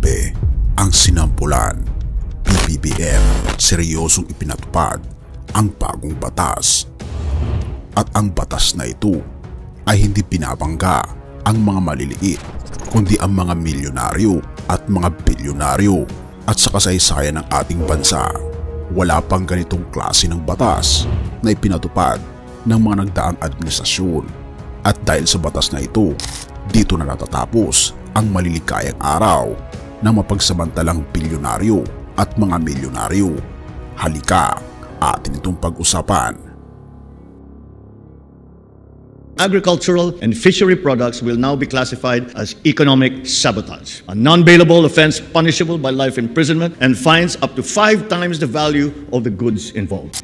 Grabe ang sinampulan. PBBM seryosong ipinatupad ang bagong batas. At ang batas na ito ay hindi pinabangga ang mga maliliit, kundi ang mga milyonaryo at mga bilyonaryo. At sa kasaysayan ng ating bansa, wala pang ganitong klase ng batas na ipinatupad ng mga nagdaang administrasyon. At dahil sa batas na ito, dito na natatapos ang malilikayang araw ng mapagsamantalang bilyonaryo at mga milyonaryo. Halika, atin itong pag-usapan. Agricultural and fishery products will now be classified as economic sabotage, a non-bailable offense punishable by life imprisonment and fines up to 5 times the value of the goods involved.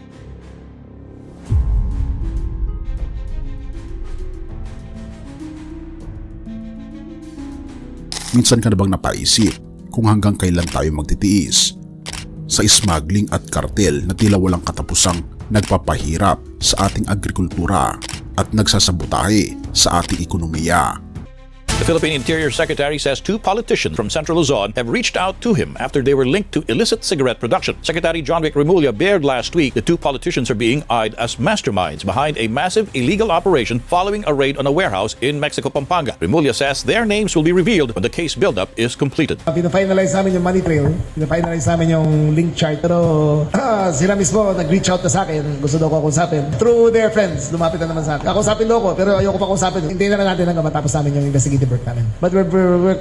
Minsan ka na bang napaisip kung hanggang kailan tayo magtitiis sa smuggling at kartel na tila walang katapusang nagpapahirap sa ating agrikultura at nagsasabotahe sa ating ekonomiya? The Philippine Interior Secretary says 2 politicians from Central Luzon have reached out to him after they were linked to illicit cigarette production. Secretary John Vic Remulla bared last week the 2 politicians are being eyed as masterminds behind a massive illegal operation following a raid on a warehouse in Mexico, Pampanga. Remulla says their names will be revealed when the case buildup is completed. Pina-finalize namin yung money trail, pina-finalize namin yung link chart, pero sila mismo nag-reach out na sa akin, gusto daw ko kausapin. Through their friends, lumapit na naman sa akin. Kakusapin daw ko, pero ayoko pa kausapin. Hindi na natin hanggang matapos namin yung investigative work namin. But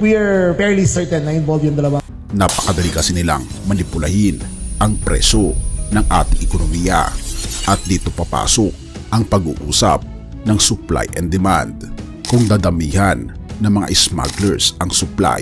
we are fairly certain na involved yung dalawa. Napakadali kasi nilang manipulahin ang presyo ng ating ekonomiya at dito papasok ang pag-uusap ng supply and demand. Kung dadamihan ng mga smugglers ang supply,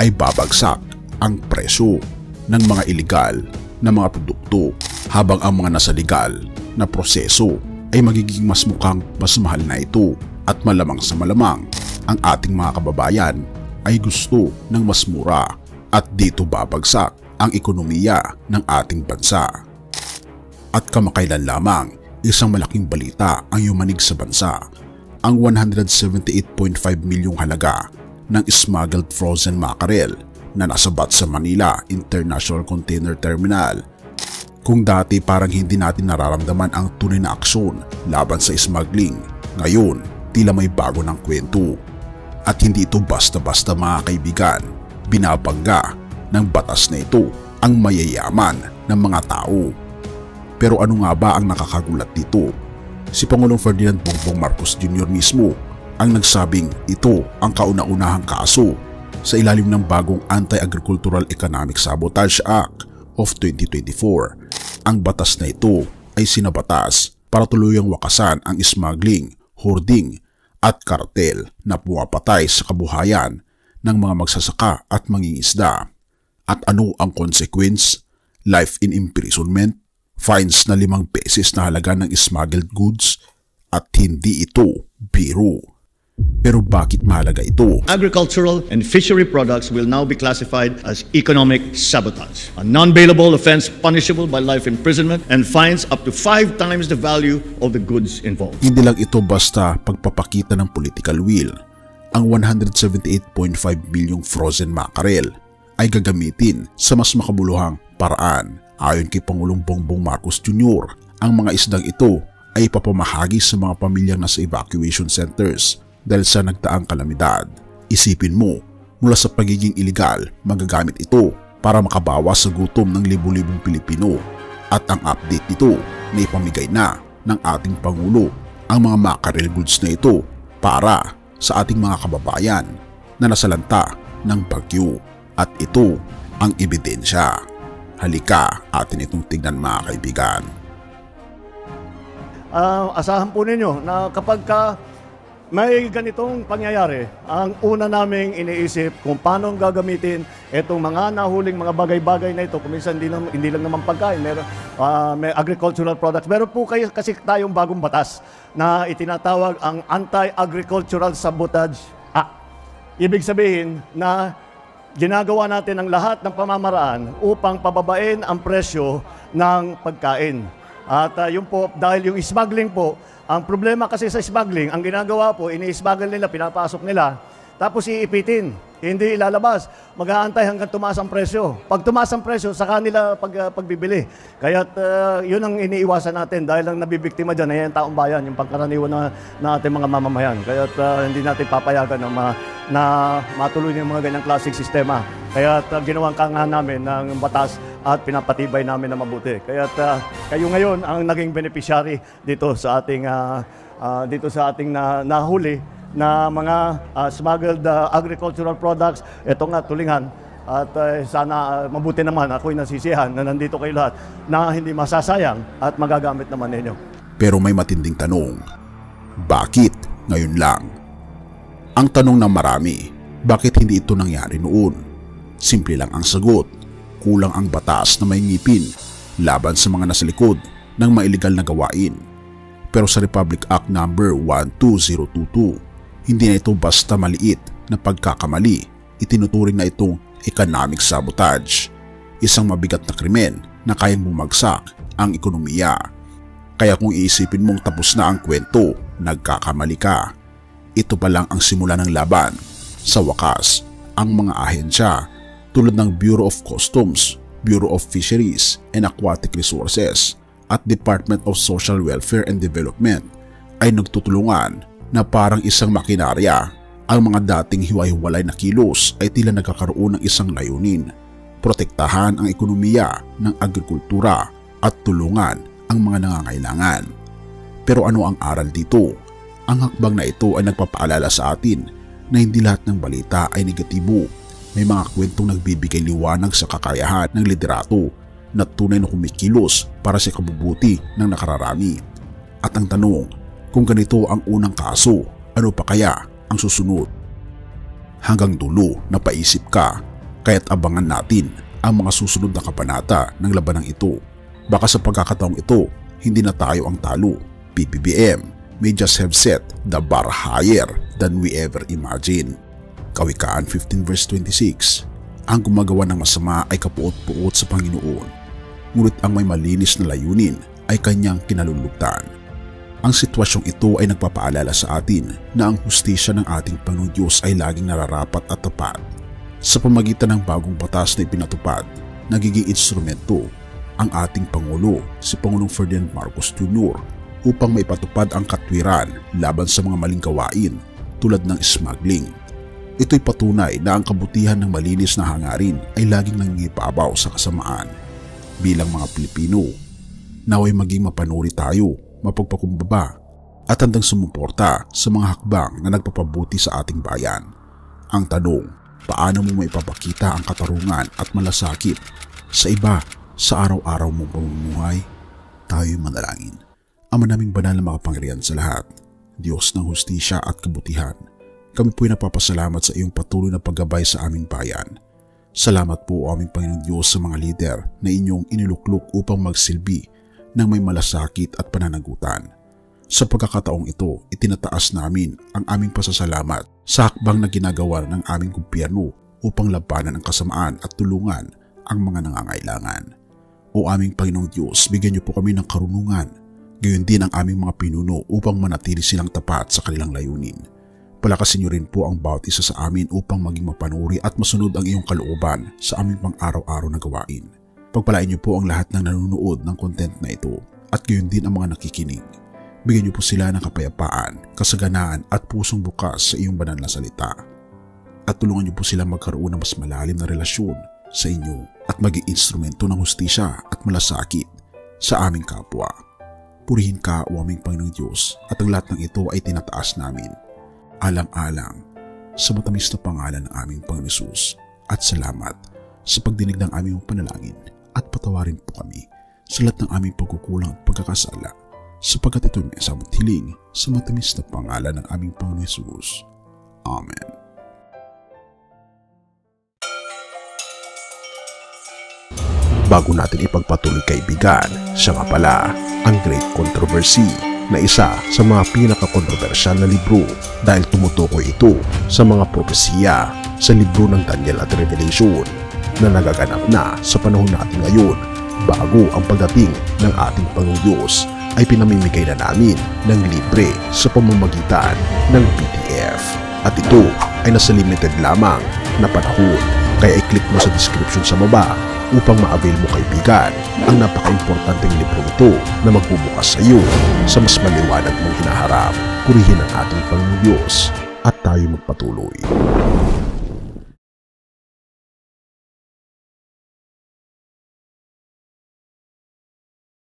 ay babagsak ang presyo ng mga illegal na mga produkto, habang ang mga nasa legal na proseso ay magiging mas mukhang mas mahal na ito. At malamang sa malamang, ang ating mga kababayan ay gusto ng mas mura at dito babagsak ang ekonomiya ng ating bansa. At kamakailan lamang, isang malaking balita ang yumanig sa bansa. Ang 178.5 milyong halaga ng smuggled frozen mackerel na nasabat sa Manila International Container Terminal. Kung dati parang hindi natin nararamdaman ang tunay na aksyon laban sa smuggling, ngayon tila may bago ng kwento. At hindi ito basta-basta mga kaibigan. Binabangga ng batas na ito ang mayayaman ng mga tao. Pero ano nga ba ang nakakagulat dito? Si Pangulong Ferdinand Bongbong Marcos Jr. mismo ang nagsabing ito ang kauna-unahang kaso sa ilalim ng bagong Anti-Agricultural Economic Sabotage Act of 2024. Ang batas na ito ay sinabatas para tuluyang wakasan ang smuggling, hoarding at kartel na pumapatay sa kabuhayan ng mga magsasaka at mangingisda. At ano ang consequence? Life in imprisonment, fines na 5 beses na halaga ng smuggled goods, at hindi ito biro. Pero bakit mahalaga ito? Agricultural and fishery products will now be classified as economic sabotage, a non-bailable offense punishable by life imprisonment and fines up to 5 times the value of the goods involved. Hindi lang ito basta pagpapakita ng political will. Ang 178.5 bilyong frozen mackerel ay gagamitin sa mas makabuluhang paraan. Ayon kay Pangulong Bongbong Marcos Jr., ang mga isdang ito ay ipapamahagi sa mga pamilyang nasa evacuation centers dahil sa nagdaang kalamidad. Isipin mo, mula sa pagiging iligal, magagamit ito para makabawas sa gutom ng libu-libong Pilipino. At ang update nito na ipamigay na ng ating Pangulo ang mga mackerel goods na ito para sa ating mga kababayan na nasalanta ng bagyo. At ito ang ebidensya. Halika, atin itong tignan mga kaibigan. Asahan po ninyo na kapag may ganitong pangyayari, ang una naming iniisip kung paano gagamitin itong mga nahuling mga bagay-bagay na ito. Kung minsan hindi lang naman pagkain, may agricultural products. Meron po kasi tayong bagong batas na itinatawag ang Anti-Agricultural Sabotage Act. Ibig sabihin na ginagawa natin ang lahat ng pamamaraan upang pababain ang presyo ng pagkain. At yun po, dahil yung smuggling po, ang problema kasi sa smuggling, ang ginagawa po, ini-smuggle nila, pinapasok nila, tapos iipitin. Hindi ilalabas. Mag-aantay hanggang tumaas ang presyo. Pag tumaas ang presyo, sa kanila pagbibili. Kaya yun ang iniiwasan natin dahil ang nabibiktima dyan ay ang taong bayan, yung pangkaraniwan na ating mga mamamayan. Kaya hindi natin papayagan na matuloy yung mga ganyang klaseng sistema. Kaya ginawang kangahan namin ng batas at pinapatibay namin na mabuti. Kaya kayo ngayon ang naging beneficiary dito sa ating nahuli na mga smuggled agricultural products. Ito nga, tulingan. At sana mabuti naman, ako'y nasisiyahan na nandito kayo lahat na hindi masasayang at magagamit naman ninyo. Pero may matinding tanong, bakit ngayon lang? Ang tanong ng marami, bakit hindi ito nangyari noon? Simple lang ang sagot, kulang ang batas na may ngipin laban sa mga nasa likod ng mga iligal na gawain. Pero sa Republic Act No. 12022, hindi na ito basta maliit na pagkakamali, itinuturing na itong economic sabotage, isang mabigat na krimen na kayang bumagsak ang ekonomiya. Kaya kung iisipin mong tapos na ang kwento, nagkakamali ka. Ito pa lang ang simula ng laban. Sa wakas, ang mga ahensya tulad ng Bureau of Customs, Bureau of Fisheries and Aquatic Resources at Department of Social Welfare and Development ay nagtutulungan na parang isang makinarya. Ang mga dating hiwa-hiwalay na kilos ay tila nagkakaroon ng isang layunin, protektahan ang ekonomiya ng agrikultura at tulungan ang mga nangangailangan. Pero ano ang aral dito? Ang hakbang na ito ay nagpapaalala sa atin na hindi lahat ng balita ay negatibo. May mga kwentong nagbibigay liwanag sa kakayahan ng liderato na tunay na kumikilos para sa kabubuti ng nakararami. At ang tanong, kung ganito ang unang kaso, ano pa kaya ang susunod? Hanggang dulo napaisip ka, kaya't abangan natin ang mga susunod na kabanata ng labanang ito. Baka sa pagkakataong ito, hindi na tayo ang talo. PBBM may just have set the bar higher than we ever imagine. Kawikaan 15 verse 26, ang gumagawa ng masama ay kapuot-puot sa Panginoon, ngunit ang may malinis na layunin ay kanyang kinalulugtan. Ang sitwasyong ito ay nagpapaalala sa atin na ang hustisya ng ating Panginoong Diyos ay laging nararapat at tapat. Sa pamagitan ng bagong batas na ipinatupad, nagiging instrumento ang ating Pangulo, si Pangulong Ferdinand Marcos Jr. upang maipatupad ang katwiran laban sa mga maling gawain tulad ng smuggling. Ito'y patunay na ang kabutihan ng malinis na hangarin ay laging nangingibabaw sa kasamaan. Bilang mga Pilipino, naway maging mapanuri tayo, mapagpakumbaba at handang sumuporta sa mga hakbang na nagpapabuti sa ating bayan. Ang tanong, paano mo maipapakita ang katarungan at malasakit sa iba sa araw-araw mong pamumuhay? Tayo'y manalangin. Ama naming banal na makapangyarihan sa lahat, Diyos ng hustisya at kabutihan, kami po'y napapasalamat sa iyong patuloy na paggabay sa aming bayan. Salamat po, aming Panginoong Diyos, sa mga lider na inyong iniluklok upang magsilbi ng may malasakit at pananagutan. Sa pagkakataong ito, itinataas namin ang aming pasasalamat sa hakbang na ginagawa ng aming gobyerno upang labanan ang kasamaan at tulungan ang mga nangangailangan. O aming Panginoong Diyos, bigyan niyo po kami ng karunungan, gayon din ang aming mga pinuno upang manatili silang tapat sa kanilang layunin. Palakasin niyo rin po ang bawat isa sa amin upang maging mapanuri at masunod ang iyong kalooban sa aming pang-araw-araw na gawain. Pagpalain niyo po ang lahat ng nanonood ng content na ito at gayon din ang mga nakikinig. Bigyan niyo po sila ng kapayapaan, kasaganaan at pusong bukas sa iyong banal na salita. At tulungan niyo po sila magkaroon ng mas malalim na relasyon sa inyo at maging instrumento ng hustisya at malasakit sa aming kapwa. Purihin ka, o aming Panginoong Diyos, at ang lahat ng ito ay tinataas namin. Alang-alang sa matamis na pangalan ng aming Panginoon Hesus, at salamat sa pagdinig ng aming panalangin at patawarin po kami sa lahat ng aming pagkukulang at pagkakasala, sapagkat ito may sabot hiling sa matamis na pangalan ng aming Panginoon Hesus. Amen. Bago natin ipagpatuloy, kaibigan, siya nga pala ang Great Controversy, na isa sa mga pinaka-kontrobersyal na libro dahil tumutukoy ito sa mga propesiya sa libro ng Daniel at Revelation na nagaganap na sa panahon natin ngayon. Bago ang pagdating ng ating Panginoong Diyos ay pinamimigay na namin ng libre sa pamamagitan ng PDF, at ito ay nasa limited lamang na panahon. Kaya i-click mo sa description sa baba upang ma-avail mo kaibigan ang napaka-importanteng libro ito na magbubukas sa iyo sa mas maliwanag mong hinaharap. Purihin ang ating Panginoong Diyos at tayo magpatuloy.